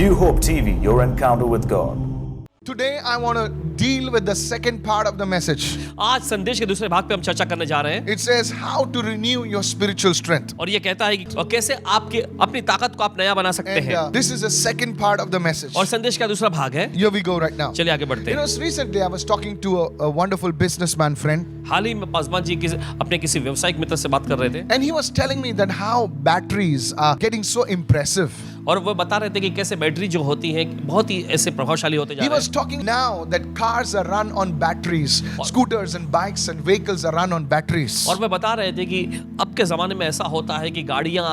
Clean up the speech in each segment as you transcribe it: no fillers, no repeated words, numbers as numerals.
New Hope TV, your encounter with God. Today I want to deal with the second part of the message. आज संदेश के दूसरे भाग पे हम चर्चा करने जा रहे हैं It says how to renew your spiritual strength. और ये कहता है कि और कैसे आपके अपनी ताकत को आप नया बना सकते And हैं this is the second part of the message. और संदेश का दूसरा भाग है। Here we go right now. चलिए आगे बढ़ते You know, हैं। recently I was talking to a wonderful businessman friend, हाल ही में पासवान जी अपने किसी व्यवसायिक मित्र से बात कर रहे थे and he was telling me that how batteries are getting so impressive. और वो बता रहे थे कि कैसे बैटरी जो होती है बहुत ही ऐसे प्रभावशाली होते जा He रहे was हैं। talking now that cars are run on batteries, scooters and bikes and vehicles are run on batteries. और वे बता रहे थे कि अब के जमाने में ऐसा होता है कि गाड़ियां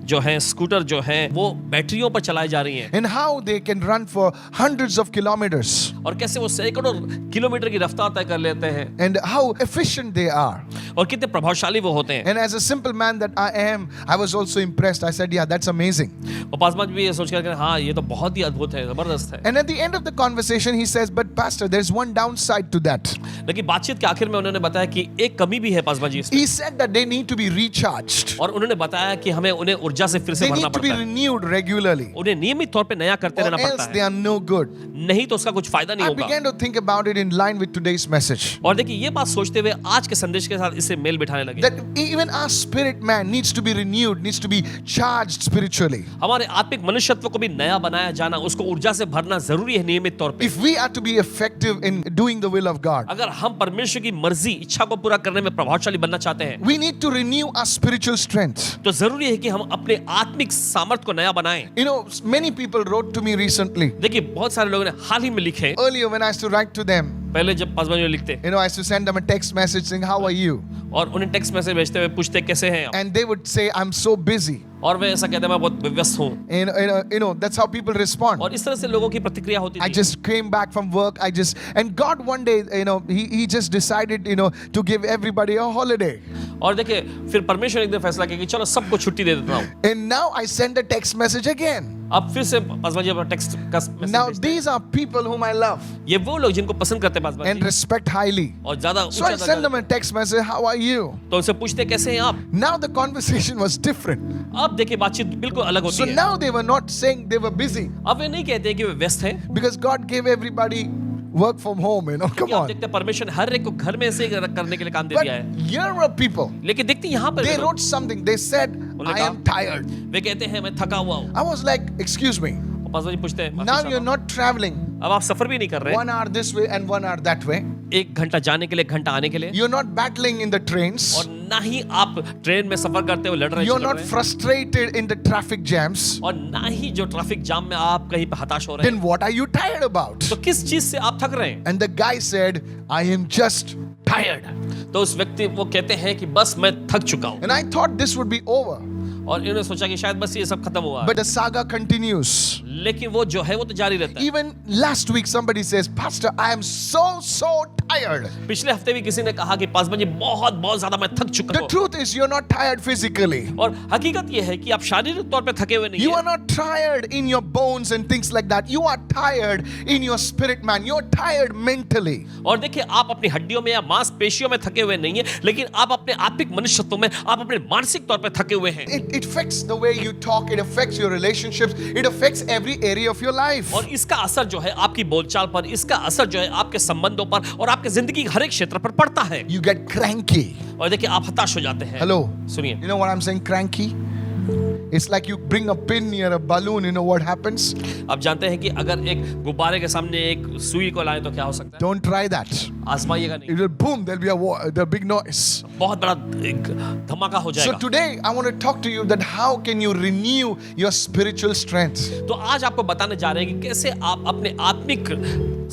जो हैं, स्कूटर जो हैं, वो बैटरियों पर चलाई जा रही हैं And how they can run for hundreds of kilometers और कैसे वो सैकड़ों किलोमीटर की रफ्तार तय कर लेते हैं and how efficient they are. और कितने प्रभावशाली वो होते हैं। And as a simple man that I am, I was also impressed. I said, yeah, that's amazing. और पासवान जी भी ये सोच कर हाँ ये तो बहुत ही अद्भुत है, जबरदस्त है। And at the end of the conversation, he says, but pastor, there's one downside to that. लेकिन बातचीत के आखिर में उन्होंने बताया कि एक कमी भी है पासवान जी इसमें। He said that they need to be recharged. और उन्होंने बताया कि हमें उन्हें ऊर्जा से फिर से They भरना need to be पड़ता है। renewed regularly. उन्हें नियमित तौर पे नया करते Or रहना else पड़ता they है, are no good. नहीं तो उसका कुछ फायदा नहीं I होगा। began to think about it in line with today's message. और देखिए ये बात सोचते हुए आज के संदेश के साथ इसे मेल बिठाने लगे। That even our spirit man needs to be renewed, needs to be charged spiritually. हमारे आत्मिक मनुष्यत्व को भी नया बनाया जाना, उसको ऊर्जा से भरना जरूरी है नियमित तौर पे। If we are to be effective in doing the will of God, अगर हम परमेश्वर की मर्जी इच्छा को पूरा करने में प्रभावशाली बनना चाहते हैं we need to renew our spiritual strength. तो जरूरी है कि हम अपने आत्मिक सामर्थ्य को नया बनाएं। You know, many people wrote to me recently. देखिए बहुत सारे लोगों ने हाल ही में लिखे, Earlier when I used to write to them, पहले जब पासवान जी लिखते you know, I used to send them a text message saying, how are you? और उन्हें टेक्स्ट मैसेज भेजते हुए पूछते कैसे हैं आप? And they would say, I'm so busy. और वे ऐसा कहते हैं मैं बहुत व्यस्त हूँ। You know, that's how people respond. और इस तरह से लोगों की प्रतिक्रिया होती I थी। just came back from work. And God one day, you know, he just decided, you know, to give everybody a holiday. और देखिए फिर परमेश्वर एक दिन फैसला किया कि चलो सबको छुट्टी दे देता हूँ। And now I send a text message again. अब फिर से पासवान जी अपना टेक्स्ट का मैसेज Now भेजते हैं। these are people whom I love ये वो लोग जिनको पसंद करते हैं Paswan and ji respect highly. और ज्यादा So I ऊंचा send them दर्जा a text message, how are you? तो उनसे पूछते कैसे हैं आप? Now the conversation was different. अब देखिए बातचीत बिल्कुल अलग So होती है। now they were not saying they were busy अब वे नहीं कहते कि वे व्यस्त हैं, because God gave everybody work from home, you know, come कि आप on. देखते हैं परमेश्वर ने हर एक को घर में से करने के लिए काम दे But दिया है। here were people, लेकिन देखते हैं यहाँ पर they वे लोग, wrote something, they said, I am tired. वे कहते हैं मैं थका हुआ हूँ। I was like, excuse me, और पासवान जी पूछते हैं माफी now चाहता you're हूँ। not traveling अब आप सफर भी नहीं कर रहे, 1 hour this way and 1 hour that way. एक घंटा जाने के लिए, एक घंटा आने के लिए, You're not battling in the trains. और ना ही आप ट्रेन में सफर करते हुए लड़ रहे You're झगड़ not रहे हैं, frustrated in the traffic jams. और ना ही जो ट्रैफिक जाम में आप कहीं पे हताश हो रहे Then हैं। what are you tired about? तो किस चीज से आप थक रहे हैं? And the guy said, I am just tired. तो उस व्यक्ति वो कहते हैं कि बस मैं थक चुका हूँ। And I thought this would be over. और इन्होंने सोचा कि शायद बस ये सब खत्म हुआ है। But the saga continues. लेकिन वो जो है वो तो जारी रहता है। Even last week somebody says, Pastor, I am so tired. पिछले हफ्ते भी किसी ने कहा कि पासवान जी बहुत ज्यादा मैं थक चुका The हूँ। truth is you're not tired physically. और हकीकत ये है कि आप शारीरिक तौर पे थके हुए नहीं You are हैं। not tired in your bones and things like that. You are tired in your spirit, man. You're tired mentally. और देखिए आप अपनी हड्डियों में या मांसपेशियों में थके हुए नहीं हैं, लेकिन आप अपने आत्मिक मनुष्यत्व में आप अपने मानसिक तौर पे थके हुए हैं। It affects the way you talk. It affects your relationships. It affects every area of your life. और इसका असर जो है आपकी बोलचाल पर, इसका असर जो है आपके संबंधों पर और आपके जिंदगी के हर एक क्षेत्र पर पड़ता है। You get cranky. और देखिए आप हताश हो जाते हैं। Hello. सुनिए, You know what I'm saying, cranky? It's like you bring a pin near a balloon. You know what happens? आप जानते हैं कि अगर एक गुब्बारे के सामने एक सुई को लाएं तो क्या हो सकता है? Don't try that. आजमाइएगा नहीं, It will boom. There'll be a big noise. बहुत बड़ा एक धमाका हो So जाएगा। today I want to talk to you that how can you renew your spiritual strength? तो आज आपको बताने जा रहे हैं कि कैसे आप अपने आत्मिक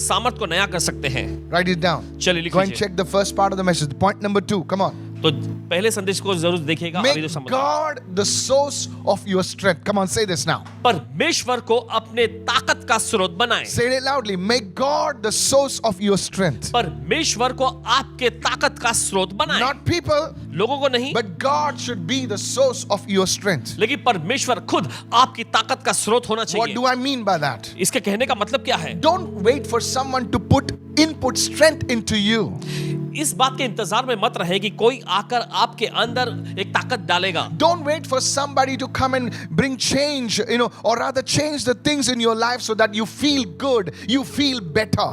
सामर्थ्य को नया कर सकते हैं। Write it down. चलिए लिख Go and लीजिए। check the first part of the message. Point number 2. Come on. तो पहले संदेश को जरूर देखिएगा। अभी Make तो समझ God the source of your strength. Come on, say this now. परमेश्वर को अपने ताकत का स्रोत बनाएं। Say it loudly. Make God the source of your strength. परमेश्वर को आपके ताकत का स्रोत बनाएं। Not people, लोगों को नहीं, but God should be the source of your strength. लेकिन परमेश्वर खुद आपकी ताकत का स्रोत होना What चाहिए। do I mean by that? इसके कहने का मतलब क्या है? Don't wait for someone to put input strength into you. इस बात के इंतजार में मत रहे कि कोई आकर आपके अंदर एक ताकत डालेगा. Don't wait for somebody to come and bring change, or rather change the things in your life so that you feel good, you feel better.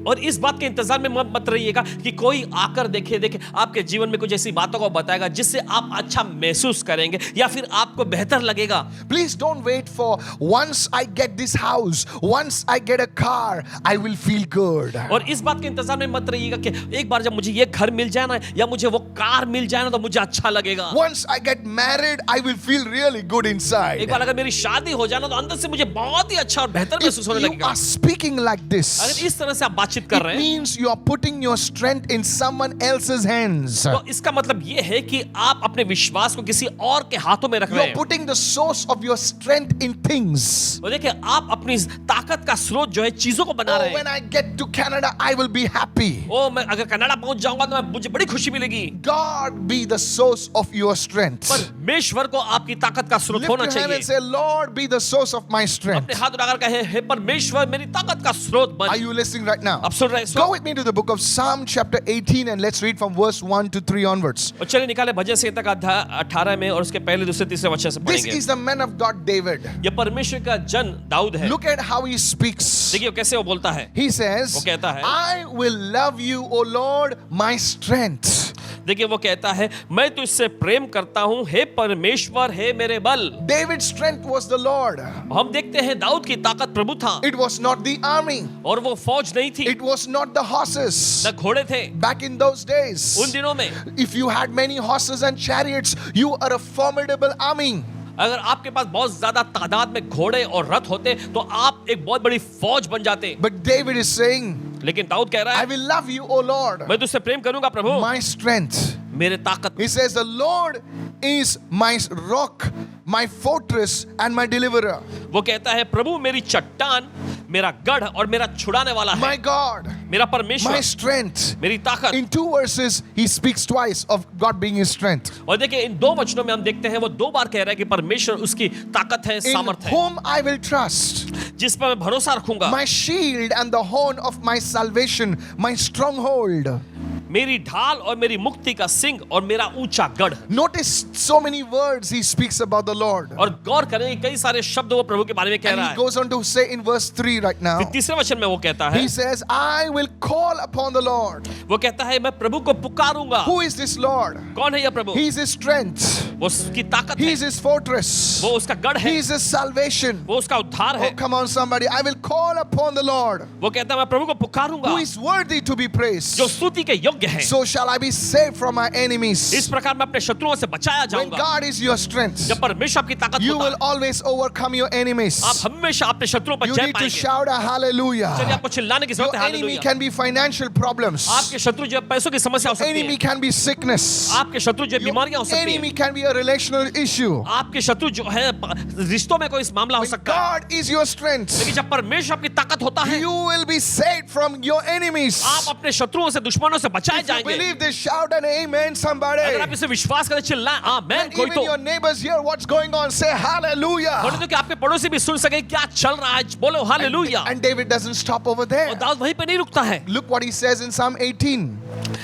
और इस बात के इंतजार में मत रहिएगा कि कोई आकर देखे आपके जीवन में कुछ ऐसी बातों को बताएगा जिससे आप अच्छा महसूस करेंगे या फिर आपको बेहतर लगेगा. Please don't wait for once I get this house, once I get a car, I will feel good. और इस बात के इंतजार में मत रहिएगा कि एक बार जब मुझे ये घर मिल जाए ना या मुझे वो कार मिल जाए ना तो मुझे अच्छा लगेगा. Once I get married, I will feel really good inside. एक बार अगर मेरी शादी हो जाए ना तो अंदर से मुझे बहुत ही अच्छा और बेहतर If महसूस होने you लगेगा. are speaking like this, अगर इस तरह से आप बातचीत कर it रहे हैं means you are putting your strength in someone else's hands. तो इसका मतलब ये है कि आप अपने विश्वास को किसी और के हाथों में रख You रहे are हैं. putting the source of your strength in things. और देखिए आप अपनी ताकत का स्रोत जो है चीजों को बना Oh, रहे when हैं. I get to Canada, I will be happy. मैं अगर कनाडा पहुंच जाऊंगा तो मुझे बड़ी खुशी मिलेगी. God be the source of your strength. परमेश्वर को आपकी ताकत का स्रोत Lift होना your hand चाहिए. and say, Lord, be the source of my strength. अपने हाथ उठाकर कहे हे परमेश्वर मेरी ताकत का स्रोत Are बन. you listening right now? आप सुन रहे हैं? Go with me to the book of Psalm chapter 18 and let's read from verse 1 to 3 onwards. और चलिए निकाले भजन संहिता का अध्याय 18 में और उसके पहले दूसरे तीसरे वचन से This पढ़ेंगे. is the man of God David. ये परमेश्वर का जन दाऊद है. Look at how he speaks. देखिए वो कैसे वो बोलता है. He says, वो कहता है I will love you, O Lord, my strength. देखिए वो कहता है मैं तुझसे प्रेम करता हूं हे परमेश्वर हे मेरे बल. David's strength was the Lord. हम देखते हैं दाऊद की ताकत प्रभु था It was not the army. और वो फौज नहीं थी It was not the horses. न घोड़े थे. Back in those days, उन दिनों में if you had many horses and chariots, you are a formidable army. अगर आपके पास बहुत ज्यादा तादाद में घोड़े और रथ होते तो आप एक बहुत बड़ी फौज बन जाते. But David is saying, लेकिन दाऊद कह रहा I है will love you, O Lord, मैं तुझसे प्रेम करूंगा प्रभु my strength. मेरे ताकत. He says, the Lord is my rock, my fortress, and my deliverer. वो कहता है प्रभु मेरी चट्टान मेरा गढ़ और मेरा छुड़ाने वाला My है. God, मेरा my परमेश्वर strength. मेरी ताकत. In 2 verses, he speaks twice of God being his strength. और देखिए इन दो वचनों में हम देखते हैं वो दो बार कह रहा है कि परमेश्वर उसकी ताकत है In सामर्थ है whom I will trust, जिस पर मैं भरोसा रखूंगा. my shield and the horn of my salvation, my stronghold. मेरी ढाल और मेरी मुक्ति का सिंह और मेरा ऊंचा गढ़. Notice so many words he speaks about the Lord. और गौर करें कई सारे शब्द वो प्रभु के बारे में कह And रहा he है. goes on to say in verse 3 right now, फिर तीसरे वचन में वो कहता है he says, I will call upon the Lord. वो कहता है मैं प्रभु को पुकारूंगा. Who is this Lord? कौन है यह प्रभु? He is his strength. वो उसकी ताकत He है. is his fortress. वो उसका गढ़ He है. is his salvation. वो उसका उद्धार Oh, है. come on, somebody. I will call upon the Lord, वो कहता है मैं प्रभु को पुकारूंगा who is worthy to be praised. जो स्तुति के योग्य है. So shall I be saved from my इस enemies. प्रकार मैं अपने शत्रुओं से बचाया When जाऊंगा. God is your strength, जब परमेश्वर आपकी ताकत you होता will है always overcome your enemies. आप हमेशा अपने शत्रुओं पर You जय need to पाएंगे. shout a चलिए hallelujah. आपको चिल्लाने की Your जरूरत है. enemy hallelujah. can be financial problems. आपके शत्रु जो है पैसों की समस्या हो सकती Enemy है. can be sickness. आपके शत्रु जो है Your बीमारियां हो सकती enemy है. can be a relational issue. आपके शत्रु जो है रिश्तों में कोई मामला हो When सकता है. God is your strength, लेकिन जब परमेश्वर आपकी ताकत होता है you will be saved from your enemies. आप अपने शत्रुओं से दुश्मनों से बचाए If you जाएंगे. believe this, shout an amen, somebody. अगर आप इसे विश्वास करें चिल्लाएं आमेन. And कोई even तो your neighbors hear what's going on, say hallelujah. होने दो कि आपके पड़ोसी भी सुन सके क्या चल रहा है. बोलो hallelujah. And David doesn't stop over there. और दाऊद वहीं पे नहीं रुकता है. Look what he says in Psalm 18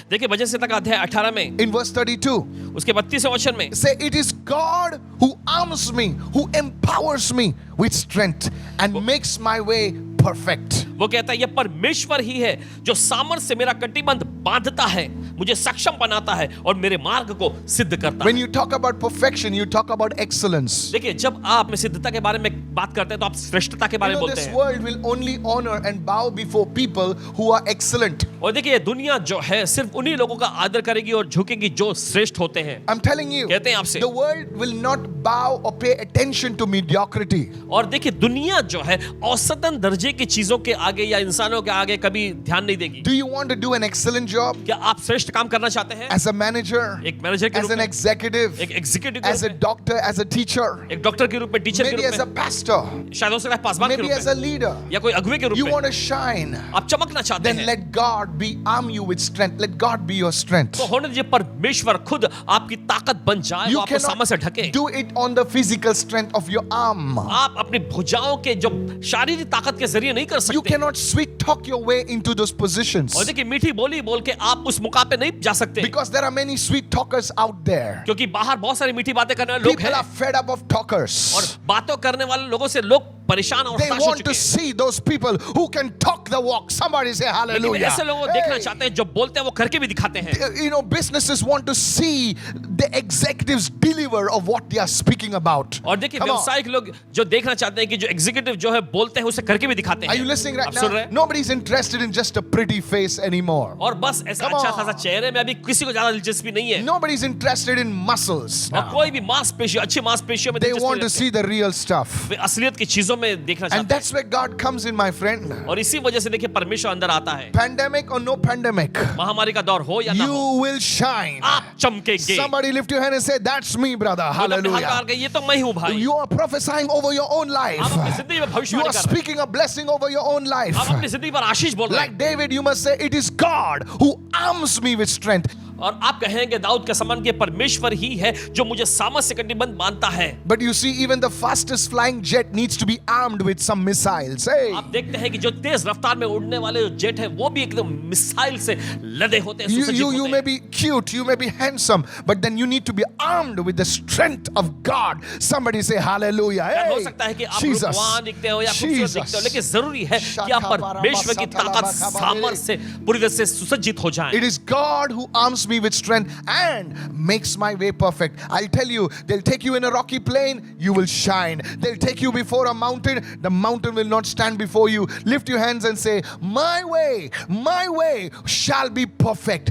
देखिए भजन संहिता का अध्याय 18 में in verse 32. उसके 32वें वचन में Say, it is God who arms me, who empowers me with strength and makes my way perfect. वो कहता है ये परमेश्वर ही है जो सामर्थ्य से मेरा कटिबंध बांधता है, मुझे सक्षम बनाता है और मेरे मार्ग को सिद्ध करता When है. you talk about perfection, you talk about excellence. देखिए जब आप सिद्धता के बारे में बात करते हैं तो आप श्रेष्ठता के बारे You में know, बोलते this हैं. world will only honor and bow before people who are excellent. और देखिए ये दुनिया जो है सिर्फ उन्हीं लोगों का आदर करेगी और झुकेगी जो श्रेष्ठ होते हैं. I'm telling you, कहते हैं आपसे. the world will not bow or pay attention to mediocrity. और देखिए दुनिया जो है औसतन दर्जे की चीजों के आगे या इंसानों के आगे कभी ध्यान नहीं देगी. Do you want to do an excellent job क्या आप श्रेष्ठ काम करना चाहते हैं? as a manager, एक मैनेजर के as रूप an में, executive, एक एग्जीक्यूटिव के as a रूप में, doctor, as a teacher, एक डॉक्टर के रूप में, टीचर के maybe रूप as a में, pastor, शायद हो सकता है पासवान के maybe रूप as a में leader? या कोई अगुवे के रूप You में want to shine? आप चमकना चाहते Then हैं. let God be arm you with strength. Let God be your strength. तो होने दीजिए परमेश्वर खुद आपकी ताकत बन जाए, वो You आपको सामर्थ्य से cannot ढके. do it on the physical strength of your arm. आप अपनी भुजाओं के जो शारीरिक ताकत के जरिए नहीं कर You सकते. cannot sweet talk your way into those positions. और देखिए मीठी बोली बोल के आप उस मुकाम पे नहीं जा सकते because there are many sweet talkers out there. क्योंकि बाहर बहुत सारी मीठी बातें करने वाले लोग People हैं are fed up of talkers. और बातों करने वाले लोगों से लोग परेशान और They हताश हो want चुके to हैं। see those people who can talk the walk. Somebody say लेकिन hallelujah. ऐसे लोगों को देखना चाहते हैं जो बोलते हैं वो करके भी दिखाते हैं। You know, businesses want to see the executives deliver of what they are speaking about. और देखिए Come on. व्यवसायिक लोग जो देखना चाहते हैं कि जो एग्जीक्यूटिव जो है बोलते हैं उसे करके भी दिखाते हैं। Are you listening right आप सुन रहे now? हैं? Nobody's interested in just a pretty face anymore. और बस ऐसा Come अच्छा on. खासा चेहरे में अभी किसी को ज्यादा दिलचस्पी नहीं है। Nobody's interested in muscles और now. कोई भी मांसपेशियों अच्छी मांसपेशियों में They दिलचस्पी want नहीं to see the real stuff. रखते। वे असलियत की चीजों में देखना And चाहते that's where God comes in, my friend. हैं और इसी वजह से देखिए परमेश्वर अंदर आता है। Pandemic or no pandemic, महामारी का दौर हो या ना हो you will shine. आप चमकेंगे। Somebody lift your hand and say, that's me, brother. लोग अपने हाथ Hallelujah. मार के, ये तो मैं हूँ भाई। You are prophesying over your own life. आप अपनी जिंदगी में You भविष्यवाणी are कर रहे हैं। speaking a blessing over your own life. आप अपनी जिंदगी पर आशीष बोल रहे हैं। Like David, you must say, it is God who arms me with strength. और आप कहेंगे दाऊद के समान कि परमेश्वर ही है जो मुझे सामर्थ से कटिबंध बांधता है। But you see, even the fastest flying jet needs to be armed with some missiles. Hey. आप देखते हैं कि जो तेज रफ्तार में उड़ने वाले जो जेट है वो भी एकदम मिसाइल से लदे होते हैं, सुसज्जित You होते may हैं। be cute, you may be handsome, but then you need to be armed with the strength of God. Somebody say hallelujah. हो Hey. सकता है कि आप Jesus. रूपवान दिखते हो या खूबसूरत दिखते हो, लेकिन जरूरी है कि आप परमेश्वर की ताकत सामर्थ से पूरी तरह से सुसज्जित हो जाएं। It is God who arms me with strength and makes my way perfect. I'll tell you, they'll take you in a rocky plain, you will shine. They'll take you before a mountain, the mountain will not stand before you. Lift your hands and say, my way shall be perfect.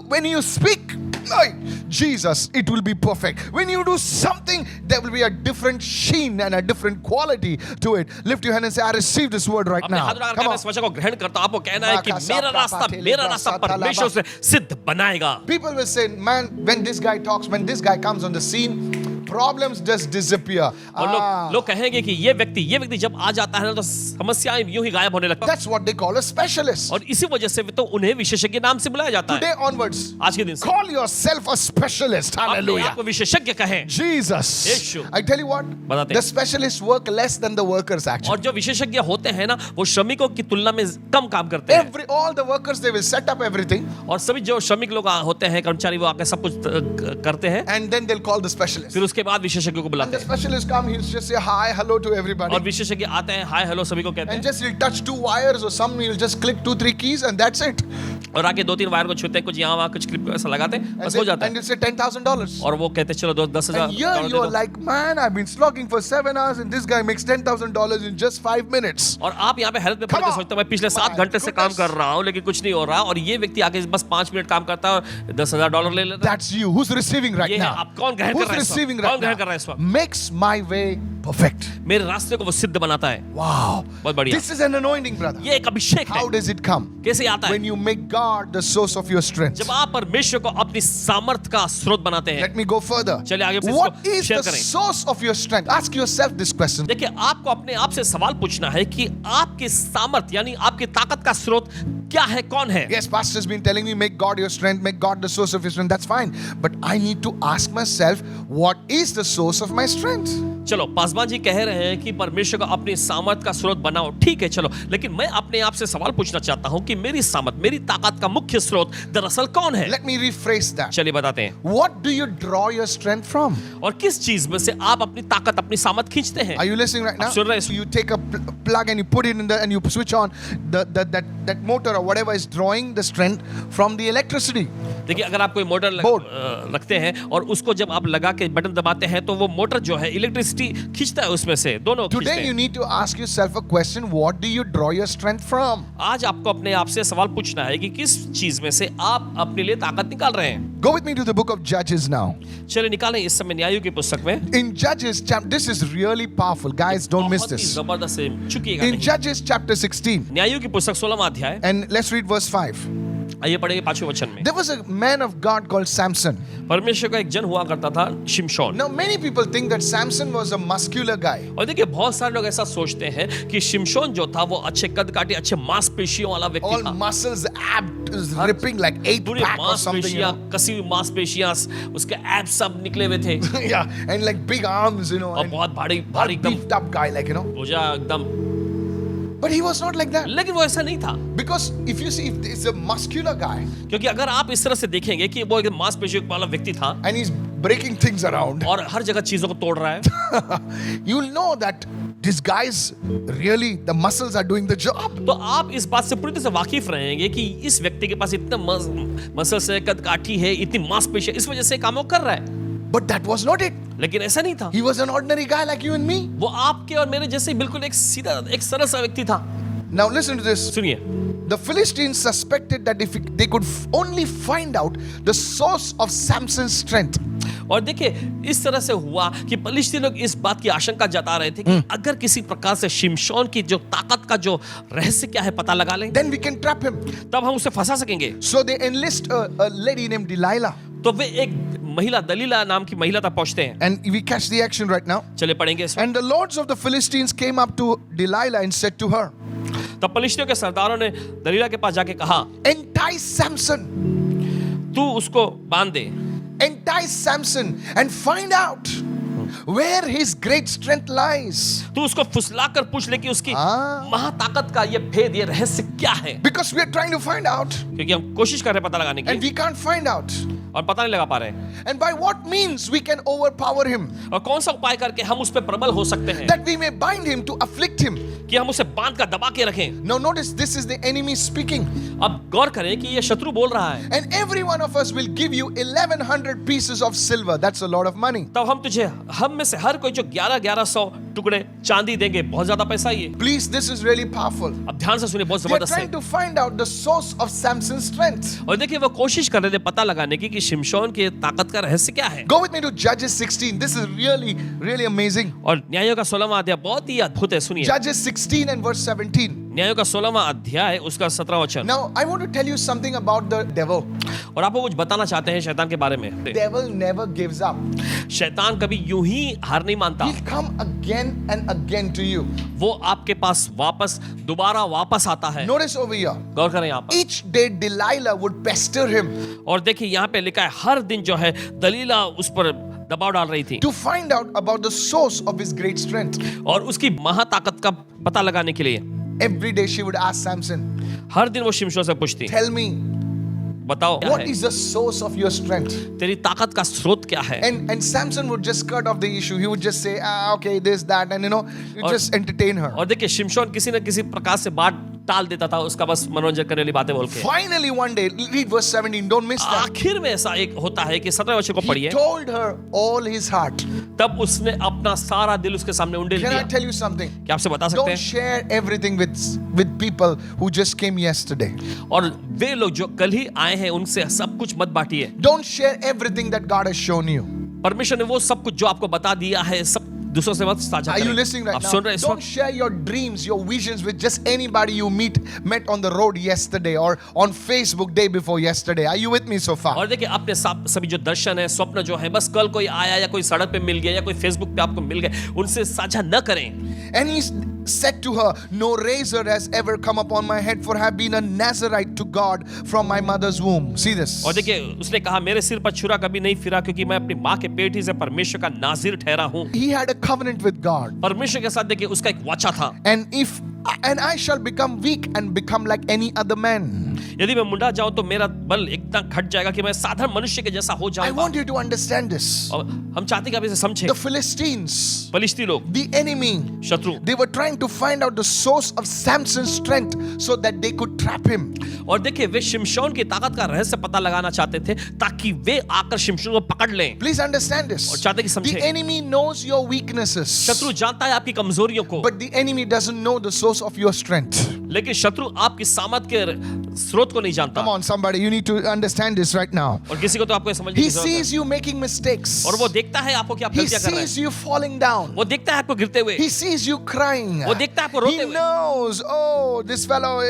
When you speak, Jesus, it will be perfect. When you do something, there will be a different sheen and a different quality to it. Lift your hand and say, I receive this word right अपने now. हाथ उठाकर Come मैं on. इस वचन को ग्रहण करता हूं। आपको कहना है कि मेरा रास्ता परमेश्वर से सिद्ध बनाएगा। People will say, man, when this guy talks, when this guy comes on the scene, problems just disappear. और लोग कहेंगे कि ये व्यक्ति जब आ जाता है ना तो समस्याएं यूं ही गायब होने लगती हैं। That's what they call a specialist. और इसी वजह से तो उन्हें विशेषज्ञ नाम से बुलाया जाता है। Today onwards, आज के दिन से call yourself a specialist. अपने Hallelujah. आप को विशेषज्ञ कहें। Jesus. Yeshu. I tell you what, बताते the हैं। specialists work less than the workers और actually. जो विशेषज्ञ होते हैं ना वो श्रमिकों की तुलना में कम काम करते हैं। All the workers, they will set up everything और सभी जो श्रमिक लोग होते हैं कर्मचारी वो आके सब कुछ करते हैं। and then they'll call the specialist. फिर उसके बाद विशेषज्ञ को And बुलाते the हैं specialist come, he'll just say hi, hello to everybody. और विशेषज्ञ आते हैं हाय हेलो सभी को कहते And हैं just he'll touch 2 wires or something, he'll just click 2-3 keys and that's it. और आके 2-3 वायर को छूते हैं, कुछ यहाँ वहाँ कुछ क्लिप ऐसा लगाते हैं, And, बस हो जाता and है। he'll say $10,000. और वो कहते हैं चलो 10,000 And here $10,000 you're दे दो। like, man, I've been slogging for 7 hours and this guy makes $10,000 in just 5 minutes. और आप यहाँ पे हेल्थ में पढ़ Come के on. सोचते हैं मैं पिछले 7 My घंटे से काम goodness. कर रहा हूँ लेकिन कुछ नहीं हो रहा, और ये व्यक्ति आके बस 5 मिनट काम करता है और $10,000 ले लेता है। That's you. Who's receiving right ये है, now? आप कौन ग्रहण कर Who's रहा है इस वक्त? receiving कौन right ग्रहण कर रहा है इस now? वक्त? Makes my way perfect. मेरे रास्ते को वो सिद्ध बनाता है। Wow. बहुत बढ़िया। This is an anointing, brother. ये एक अभिषेक है। How does it come? कैसे आता है? When you make God the source of your strength. जब आप परमेश्वर को अपनी सामर्थ का स्रोत बनाते हैं। Let me go further. चलिए आगे फिर What इसको is शेयर the करें। source of your strength? Ask yourself this question. देखिए आपको अपने आप से सवाल पूछना है कि आपकी सामर्थ यानी आपकी ताकत का स्रोत क्या है, कौन है? Yes, pastor has been telling me, make God your strength, make God the source of your strength. That's fine. But I need to ask myself, what is the source of my strength? चलो पासवान जी कह रहे हैं कि परमेश्वर को अपनी सामर्थ का स्रोत बनाओ, ठीक है चलो, लेकिन मैं अपने आप से सवाल पूछना चाहता हूं कि मेरी सामर्थ, मेरी ताकत का मुख्य स्रोत दरअसल कौन है? Let me rephrase that. चलिए बताते हैं। What do you draw your strength from? और किस चीज में से आप अपनी ताकत, अपनी सामर्थ खींचते हैं? Are you listening right now? सुन रहे हैं? You take a plug and you put it in the and you switch on that motor or whatever is drawing the strength from the electricity. देखिए अगर आप कोई मोटर Board. रखते हैं और उसको जब आप लगा के बटन दबाते हैं तो वो मोटर जो है इलेक्ट्रिसिटी खींचता है उसमें से, दोनों खींचते Today you हैं। need to ask yourself a question, what do you draw your strength from? आज आपको अपने आप से सवाल पूछना है कि किस चीज में से आप अपने लिए ताकत निकाल रहे हैं। Go with me to the book of Judges now. चलिए निकालें इस समय न्यायों की पुस्तक में। In Judges, this is really powerful. Guys, don't miss बहुत ही this. जबरदस्त है, चुकिएगा In नहीं। Judges chapter 16, न्यायों की पुस्तक 16वां अध्याय, and let's read verse 5. आइए पढ़ेंगे 5वें वचन में। There was a man of God called Samson. परमेश्वर का एक जन हुआ करता था शिमशोन। Now, many people think that Samson was a muscular guy. और देखिए बहुत सारे लोग ऐसा सोचते हैं कि शिमशोन जो था वो अच्छे कद काटे, अच्छे मांसपेशियों वाला व्यक्ति All था। muscles, abs ripping like 8 पूरी pack or something. You मांसपेशियां, know? कसी हुई मांसपेशियां, उसके एब्स सब निकले हुए थे Yeah, and like big arms, you know. और And बहुत भारी a भारी एकदम beefed up guy, like, you know. भुजा एकदम। But he was not like that. लेकिन वो ऐसा नहीं था, Because if you see, if it's a muscular guy क्योंकि अगर आप इस तरह से देखेंगे कि वो एक मांसपेशियों वाला व्यक्ति था and he's breaking things around, और हर जगह चीजों को तोड़ रहा है, you'll know that this guy's really, the muscles are doing the job. तो आप इस बात से पूरी तरह से वाकिफ रहेंगे कि इस व्यक्ति के पास इतना मसल्स है, कदकाठी है, इतनी मांसपेशी है, इस वजह से काम वो कर रहा है। But that was not it. लेकिन ऐसा नहीं था, He was an ordinary guy like you and me. वो आपके और मेरे जैसे बिल्कुल एक सीधा, एक सरल सा व्यक्ति था। Now listen to this. सुनिए, The Philistines suspected that if they could only find out the source of Samson's strength, और देखिए इस तरह से हुआ कि फलिश्ती लोग इस बात की आशंका जता रहे थे कि अगर किसी प्रकार से शिमशोन की जो ताकत का जो रहस्य क्या है पता लगा लें, then we can trap him. तब हम उसे फंसा सकेंगे। So they enlist a lady named Delilah. तो वे एक महिला, दलीला नाम की महिला तक पहुंचते हैं। And we catch the action right now. चले पढ़ेंगे इसमें। And the lords of the Philistines came up to Delilah and said to her, तब फलिश्तियों के सरदारों ने दलीला के पास जाके कहा, entice Samson, तू उसको बांध दे, entice Samson and find out where his great strength lies. तू उसको फुसला कर पूछ ले कि उसकी हाँ। महाताकत का ये भेद, ये रहस्य क्या है, Because we are trying to find out क्योंकि हम कोशिश कर रहे हैं पता लगाने and की we can't find out. और पता नहीं लगा पा रहे हैं, And by what means we can overpower him, और कौन सा उपाय करके हम उस पर प्रबल हो सकते हैं that we may bind him to afflict him. कि हम उसे बांध कर दबा के रखें। Now notice this is the enemy speaking. अब गौर करें कि ये शत्रु बोल रहा है, And every one of us will give you 1100 pieces of silver. That's a lot of money. तब हम तुझे, हम में से हर कोई जो 1100 टुकड़े चांदी देंगे, बहुत ज्यादा पैसा ये। Please, this is really powerful. अब ध्यान से सुनिए, बहुत They are जबरदस्त है। trying to find out the source of Samson's strength. और देखिए वो कोशिश कर रहे थे पता लगाने की कि शिमशोन की ताकत का रहस्य क्या है। Go with me to Judges 16. This is really, really amazing. और न्यायों का 16वां अध्याय बहुत ही अद्भुत है, सुनिए। Judges 16 and verse 17. न्यायों का 16वां अध्याय उसका 17वां वचन। Now, I want to tell you something about the devil. और आपको कुछ बताना चाहते हैं शैतान के बारे में। Devil never gives up. शैतान कभी यूं ही हार नहीं मानता, He'll come again and again to you. वो आपके पास दोबारा वापस आता है। Notice over here. गौर करें यहाँ पर। Each day Delilah would pester him और देखिए यहाँ पे लिखा है हर दिन जो है दलीला उस पर दबाव डाल रही थी to find out about the source of his great strength. और उसकी महाताकत का पता लगाने के लिए Every day she would ask Samson, हर दिन वो शिमशोन से पूछती, tell me, बताओ क्या what है? is the source of your strength? तेरी ताकत का स्रोत क्या है? And Samson would just skirt off the issue. He would just say, okay, this, that, and you just entertain her. और देखिए शिमशोन किसी न किसी प्रकार से बात टाल देता था, उसका बस मनोरंजन करने वाली बातें बोल के। Finally, one day, read verse 17, don't miss that. आखिर में ऐसा एक होता है कि 17वें वचन को He पढ़िए। told her all his heart. तब उसने अपना सारा दिल उसके सामने उंडेल Can I दिया। tell you something? क्या आपसे बता सकते Don't हैं? share everything with people who just came yesterday. और वे लोग जो कल ही आए हैं उनसे सब कुछ मत बांटिए। Don't share everything that God has shown you. परमेश्वर ने वो सब कुछ जो आपको बता दिया है सब दूसरों से मत साझा Are you करें। listening right आप now? सुन रहे हैं इस Don't वक्त? share your dreams, your visions with just anybody you met on the road yesterday or on Facebook day before yesterday. Are you with me so far? और देखिए अपने सभी जो दर्शन है, स्वप्न जो है, बस कल कोई आया या कोई सड़क पे मिल गया या कोई फेसबुक पे आपको मिल गए, उनसे साझा न करें। And he said to her, no razor has ever come upon my head, for I have been a Nazarite to God from my mother's womb. See this? और देखिए उसने कहा मेरे सिर पर छुरा कभी नहीं फिरा क्योंकि मैं अपनी माँ के पेट ही से परमेश्वर का नाजिर ठहरा हूँ। He had a covenant with God. परमेश्वर के साथ देखिए उसका एक वाचा था। And I shall become weak and become like any other man. यदि मैं मुंडा जाऊं तो मेरा बल इतना घट जाएगा कि मैं साधारण मनुष्य के जैसा हो I जाऊंगा। want you to understand this. और हम चाहते हैं कि आप इसे समझें। The Philistines, फलिश्ती लोग, the enemy, शत्रु, they were trying to find out the source of Samson's strength so that they could trap him. और देखिए वे शिमशोन की ताकत का रहस्य पता लगाना चाहते थे ताकि वे आकर शिमशोन को पकड़ लें। Please understand this. और चाहते कि समझें। The enemy knows your weaknesses, शत्रु जानता है आपकी कमजोरियों को, but the enemy doesn't know the source of your strength. लेकिन शत्रु आपकी सामर्थ के स्रोत को नहीं जानता। Come on, somebody, you need to understand this right now. और किसी को तो आपको समझने He की जरूरत है। sees you making mistakes. और वो देखता है आपको कि आप He गलतियां कर रहे sees हैं। you falling down. वो देखता है आपको गिरते हुए। He sees you crying. वो देखता है आपको He रोते हुए। knows, oh, this fellow,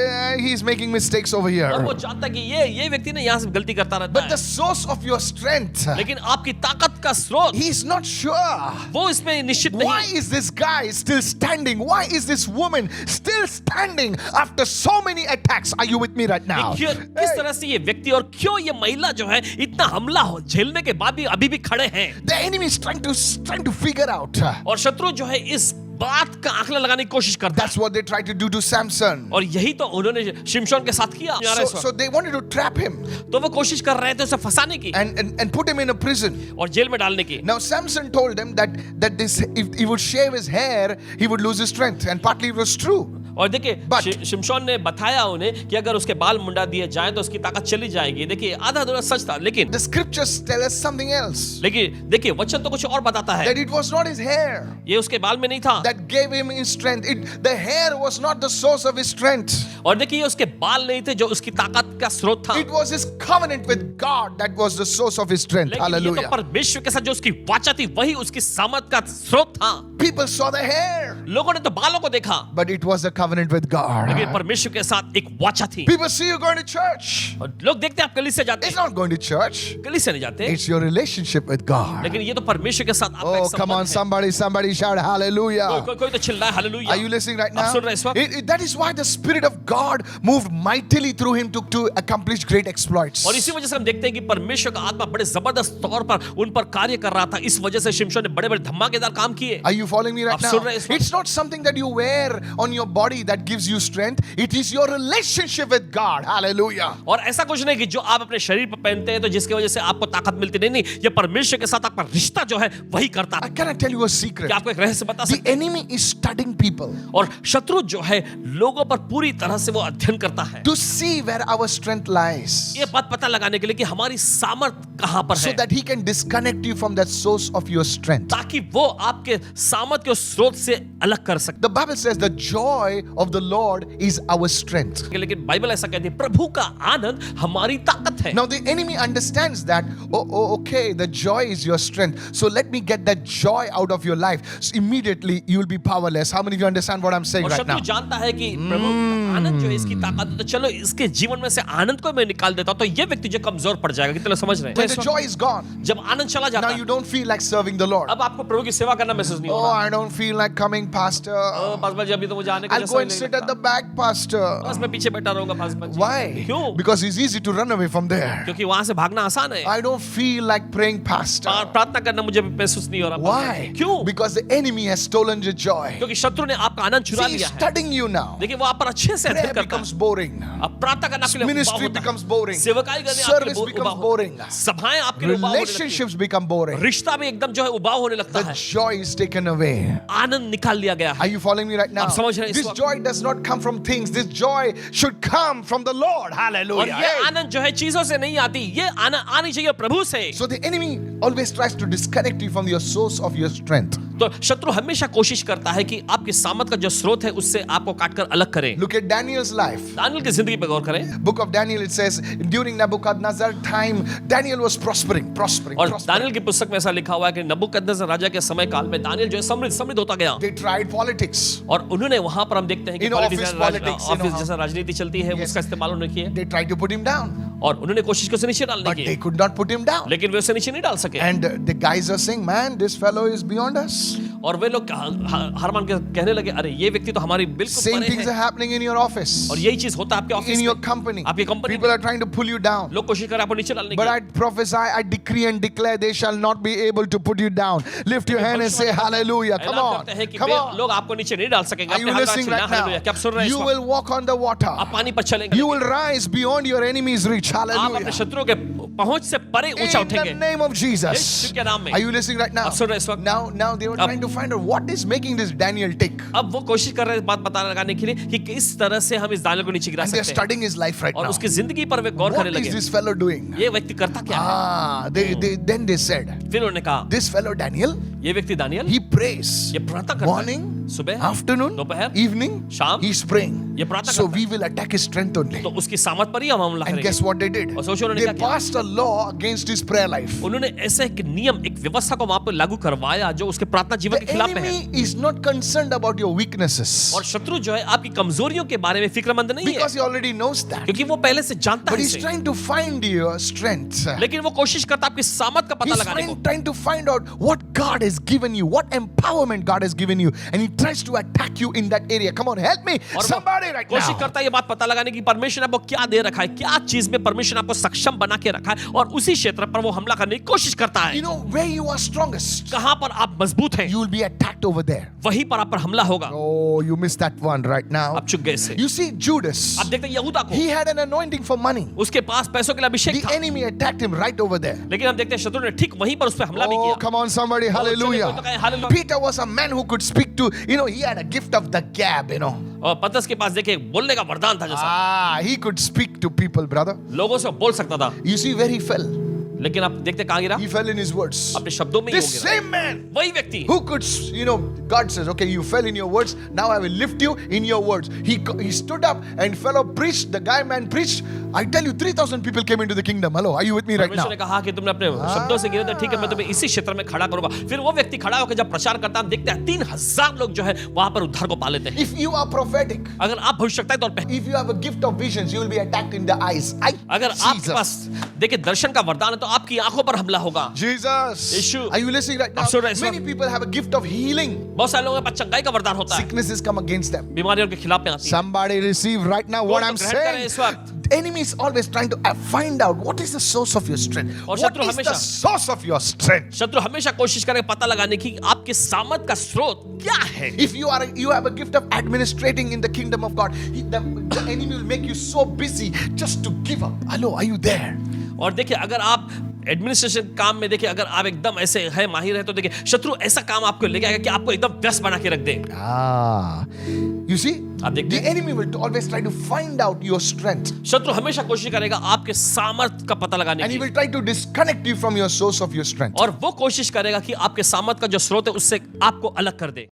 he's making mistakes over और वो here. जानता है कि ये व्यक्ति ना यहाँ से गलती करता रहता But the है। source of your strength, लेकिन आपकी ताकत का स्रोत he's not sure. वो इसमें निश्चित Why नहीं। is this guy still standing? Why is this woman still standing after so many attacks? Are you with me right now. किस तरह से ये व्यक्ति और क्यों ये महिला जो है इतना हमला झेलने के बाद भी अभी भी खड़े हैं? The enemy is trying to figure out. और शत्रु जो है इस बात का आंकलन लगाने की कोशिश करता है। That's what they tried to do to Samson. और यही तो उन्होंने शिमशोन के साथ किया। So they wanted to trap him तो वो कोशिश कर रहे थे उसे फंसाने की and put him in a prison. और जेल में डालने की। Now Samson told them that this, if he would shave his hair, he would lose his strength, and partly it was true. और देखिए शिमशोन ने बताया उन्हें कि अगर उसके बाल मुंडा दिए जाए तो उसकी ताकत चली जाएगी। देखिए आधा अधूरा सच था, लेकिन The scriptures tell us something else. लेकिन देखिए वचन तो कुछ और बताता है। That it was not his hair ये उसके बाल में नहीं था that gave him his strength. The hair was not the source of his strength. और देखिए ये उसके बाल नहीं थे जो उसकी ताकत का स्रोत था। It was his covenant with God that was the source of his strength. लेकिन ये Hallelujah. तो परमेश्वर के साथ जो उसकी वाचा थी वही उसकी सामर्थ का स्रोत था। People saw the hair, लोगों ने तो बालों को देखा, but it was a covenant with God. लेकिन परमेश्वर के साथ एक वाचा थी। People see you going to church. और लोग देखते हैं आप कलीसिया जाते It's हैं, not going to church. कलीसिया नहीं जाते, It's your relationship with God. लेकिन ये तो परमेश्वर के साथ आपका Oh, एक come on, संबंध है। somebody shout hallelujah. कोई तो चिल्ला है hallelujah. Are you listening right आप now? सुन रहे हैं इस वक्त? That is why the Spirit of God moved mightily through him to accomplish great exploits. और इसी वजह से हम देखते हैं कि परमेश्वर का आत्मा बड़े जबरदस्त तौर पर उन पर कार्य कर रहा था। इस वजह से शिमशोन ने बड़े-बड़े धमाकेदार काम किए। Are you following me right आप now? सुन रहे हैं इस वक्त? It's not something that you wear on your body that gives you strength. It is your relationship with God. Hallelujah. और ऐसा कुछ नहीं कि जो आप अपने शरीर पर पहनते हैं तो जिसकी वजह से आपको ताकत मिलती नहीं, ये परमेश्वर के साथ आपका रिश्ता जो है वही करता है। Can I tell you a secret? क्या आपको एक रहस्य बता The सकते हैं? enemy is studying people और शत्रु जो है लोगों पर पूरी तरह से वो अध्ययन करता है, to see where our strength lies, ये बात पता लगाने के लिए कि हमारी सामर्थ कहां पर so है, that he can disconnect you from that source of your strength. ताकि वो आपके सामर्थ के स्रोत से अलग कर सके। The Bible says the joy of the Lord is our strength. लेकिन बाइबल ऐसा कहती है प्रभु का आनंद हमारी ताकत है। Now the enemy understands that, okay, the joy is your strength. So let me get that joy out of your life. So immediately you will be powerless. How many of you understand what I'm saying और right शत्रु now? जानता है कि प्रभु का आनंद जो है इसकी ताकत है, तो चलो इसके जीवन में से आनंद को मैं निकाल देता हूं तो ये व्यक्ति जो कमजोर पड़ जाएगा। कितने लोग समझ रहे When the हैं? joy is gone, जब आनंद चला जाता now है you don't feel like serving the Lord. अब आपको प्रभु की सेवा करना महसूस नहीं Oh, होगा। I don't feel like coming, Pastor. बस अभी तो मुझे आने का I'll go and जैसा ही sit नहीं at the लगता। back, Pastor. बस मैं पीछे बैठा रहूंगा पास Why? क्यों? Because it's easy to run away from there. क्योंकि वहां से भागना आसान है। I don't feel like praying, Pastor. और प्रार्थना करना मुझे महसूस नहीं हो रहा। Why? क्यों? Because the enemy has stolen your joy. क्योंकि शत्रु ने आपका आनंद चुरा See, he's लिया है। studying you now. देखिए वो आप पर अच्छे से अध्ययन Prayer करता becomes है। boring. अब प्रार्थना करना आपके लिए उबाऊ Ministry होता है। becomes boring. सेवकाई करने आपके Service लिए becomes उबाऊ boring. होता है। सभाएं आपके लिए उबाऊ होने लगती हैं। Relationships become boring. रिश्ता भी एकदम जो है उबाऊ होने लगता The है। joy is taken away. आनंद निकाल लिया गया है। Are you following me right now? आप समझ रहे हैं इस This वक्त? joy does not come from things. This joy should come from the Lord. और Hallelujah. ये Hey. आनंद जो है चीजों से नहीं आती, ये आनंद आनी चाहिए प्रभु से। So the enemy always tries to disconnect you from your source of your strength. तो शत्रु हमेशा कोशिश करता है कि आपकी सामर्थ का जो स्रोत है उससे आपको काटकर अलग करे। Look at Daniel's life. Daniel की जिंदगी पर गौर करें। Book of Daniel, it says during Nebuchadnezzar time, Daniel was prospering. और दानियल की पुस्तक में ऐसा लिखा हुआ है कि नबूकदनेस्सर राजा के समय काल में दानियल जो है समृद्ध होता गया। They tried politics. और उन्होंने वहां पर हम देखते हैं कि office politics, ऑफिस जैसा राजनीति चलती है उसका इस्तेमाल उन्होंने किया They tried to put him down, और उन्होंने कोशिश की उसे नीचे डालने but they की, could not put him down. लेकिन वे उसे नीचे नहीं डाल सके। And the guys are saying, man, this fellow is beyond us. और वे लोग हार मान के कहने लगे, अरे ये व्यक्ति तो हमारी बिल्कुल Same परे things are है। happening in your office, और यही चीज होता है आपके ऑफिस in your में, company. आपकी कंपनी People में। are trying to pull you down. लोग कोशिश कर रहे हैं आपको नीचे डालने But की। I prophesy, I decree and declare they shall not be able to put you down. Lift your hand and say hallelujah. Come ऐलान on. करते हैं कि Come वे on. लोग आपको नीचे नहीं डाल सकेंगे। Are you अपने हाथ listening चिल्लाएं, right हालेलुया। क्या आप सुन now? रहे हैं इस You वक्त? will walk on the water. आप पानी पर चलेंगे। You will rise beyond your enemy's reach. आप अपने Hallelujah. शत्रु के पहुंच से परे ऊंचा In the उठेंगे। name of Jesus. यीशु के नाम में। Are you listening right now? आप सुन रहे हैं इस वक्त? Now they were अब- trying to find out what is making this Daniel tick. अब वो कोशिश कर रहे हैं बात पता लगाने के लिए कि किस तरह से हम इस दानियल को नीचे गिरा And they're सकते हैं। studying his life right और now. उसकी जिंदगी पर वे गौर What करने is लगे। this fellow doing? ये व्यक्ति करता क्या है? Then they said, फिर उन्होंने कहा, this fellow Daniel, ये व्यक्ति दानियल he prays. ये प्रार्थना करता Morning, है, सुबह, afternoon, दोपहर, evening, शाम, he's praying. ये प्रार्थना So करता we will attack his strength only. तो उसकी सामर्थ पर ही हम हमला And करेंगे। guess what they did? और सोचो उन्होंने They क्या किया? passed a law against his prayer life. उन्होंने ऐसे एक नियम, एक व्यवस्था को वहां पर लागू करवाया जो उसके प्रार्थना जीवन के The खिलाफ है। enemy is not concerned about your weaknesses और शत्रु जो है आपकी कमजोरियों के बारे में फिक्रमंद नहीं है, because he already knows that. क्योंकि वो पहले से जानता But है he's इसे। trying to find your strength. लेकिन वो कोशिश करता है आपकी सामर्थ का पता He's लगाने को। trying to find out what God has given you, what empowerment God has given you, and he tries to attack you in that area. Come on, help me. और वो Somebody right कोशिश now. करता है ये बात पता लगाने की परमेश्वर ने आपको क्या दे रखा है, क्या चीज में परमेश्वर ने आपको सक्षम बना के रखा है, और उसी क्षेत्र पर वो हमला करने की कोशिश करता है। You know where you are strongest. कहां पर आप मजबूत हैं, You will be attacked over there. वहीं पर आप पर हमला होगा। Oh, you missed that one right now. आप चुक गए से। You see, Judas, आप देखते हैं यहूदा को, he had an anointing for money. उसके पास पैसों के लिए अभिषेक The था, enemy attacked him right over there. लेकिन हम देखते हैं शत्रु ने ठीक वहीं पर उस पर हमला भी Oh, किया। come on, somebody, चलिए, कोई तो hallelujah. कहे hallelujah. Peter was a man who could speak to, he had a gift of the gab, और पतरस के पास देखिए बोलने का वरदान था जैसा, he could speak to people, brother. लोगों से बोल सकता था। You see where he fell? लेकिन आप देखते कहां गिरा, He fell in his words. अपने शब्दों में ही This हो गिरा। same man वही व्यक्ति who could, God says, okay, you fell in your words, now I will lift you in your words. He stood up and fellow preached, the guy man preached. I tell you, 3,000 people came into the kingdom. Hello, are you with me right now? परमेश्वर ने कहा कि तुमने अपने शब्दों से गिरे थे, ठीक है मैं तुम्हें इसी क्षेत्र में खड़ा करूंगा। फिर वो व्यक्ति खड़ा होकर जब प्रचार करता है, हम देखते हैं 3,000 लोग जो है वहां पर उद्धार को पा लेते हैं। If you are prophetic, अगर आप भविष्यवक्ता तौर पे, if you have a gift of visions, you will be attacked in the eyes. अगर आपके पास देखिए दर्शन का वरदान है तो आपकी आंखों पर हमला होगा। Jesus, Yeshu, are you listening right now? आप सुन रहे हैं इस Many वक्त? people have a gift of healing. बहुत सारे लोगों के पास चंगाई का वरदान होता है, Sicknesses come against them. बीमारियों के खिलाफ में आती है। Somebody receive right now what तो I'm ग्रहण करें saying. इस वक्त। The enemy is always trying to find out what is the source of your strength. और What शत्रु is the हमेशा- source of your strength? शत्रु हमेशा कोशिश करेगा पता लगाने की आपके सामर्थ का स्रोत क्या है। If you have a gift of administrating in the kingdom of God, the enemy will make you so busy just to give up. Hello, are you there? और देखिए अगर आप एडमिनिस्ट्रेशन काम में देखिए अगर आप एकदम ऐसे है माहिर है तो देखिए शत्रु ऐसा काम आपको लेके आएगा कि आपको एकदम व्यस्त बना के रख दे। You see, आप देखते the हैं enemy will always try to find out your strength, शत्रु हमेशा कोशिश करेगा आपके सामर्थ का पता लगाने and he की, will try to disconnect you from your source of your strength. और वो कोशिश करेगा कि आपके सामर्थ का जो स्रोत है उससे आपको अलग कर दे।